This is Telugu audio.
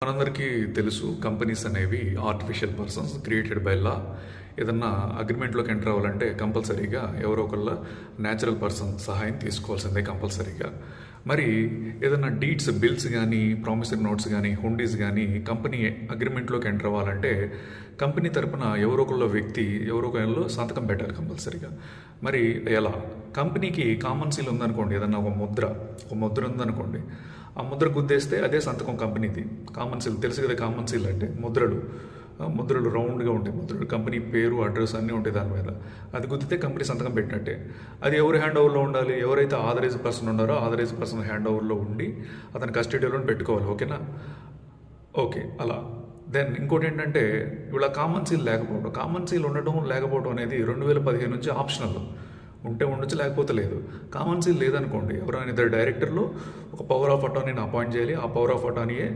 మనందరికీ తెలుసు కంపెనీస్ అనేవి artificial persons created by law. ఏదన్నా అగ్రిమెంట్లోకి ఎంటర్ అవ్వాలంటే కంపల్సరీగా ఎవరో ఒకళ్ళ న్యాచురల్ పర్సన్ సహాయం తీసుకోవాల్సిందే కంపల్సరీగా. మరి ఏదన్నా డీడ్స్, బిల్స్ కానీ, ప్రామిసరీ నోట్స్ కానీ, హుండీస్ కానీ కంపెనీ అగ్రిమెంట్లోకి ఎంటర్ అవ్వాలంటే కంపెనీ తరపున ఎవరో ఒకళ్ళ వ్యక్తి ఎవరో ఒకళ్ళు సంతకం పెట్టాలి కంపల్సరీగా. మరి ఎలా? కంపెనీకి కామన్ సీల్ ఉందనుకోండి, ఏదన్నా ఒక ముద్ర ఉందనుకోండి, ఆ ముద్ర గుద్దేస్తే అదే సంతకం కంపెనీది. కామన్ సీల్ తెలుసు కదా, కామన్ సీల్ అంటే ముద్రలు రౌండ్గా ఉంటాయి. ముద్రలు కంపెనీ పేరు, అడ్రస్ అన్నీ ఉంటాయి దాని మీద. అది గుద్దితే కంపెనీ సంతకం పెట్టినట్టే. అది ఎవరు హ్యాండ్ ఓవర్లో ఉండాలి? ఎవరైతే ఆథరైజ్ పర్సన్ ఉన్నారో ఆథరైజ్ పర్సన్ హ్యాండ్ ఓవర్లో ఉండి అతని కస్టడీలో పెట్టుకోవాలి. ఓకేనా? ఓకే, అలా. దెన్ ఇంకోటి ఏంటంటే, ఇవాళ కామన్ సీల్ లేకపోవడం. కామన్ సీల్ ఉండటం లేకపోవడం అనేది 2015 నుంచి ఆప్షనల్. ఉంటే ఉండొచ్చు, లేకపోతే లేదు. కామన్ సీల్ లేదనుకోండి, ఎవరైనా ఇద్దరు డైరెక్టర్లు ఒక పవర్ ఆఫ్ అటార్నీని అపాయింట్ చేయాలి. ఆ పవర్ ఆఫ్ అటార్నీయే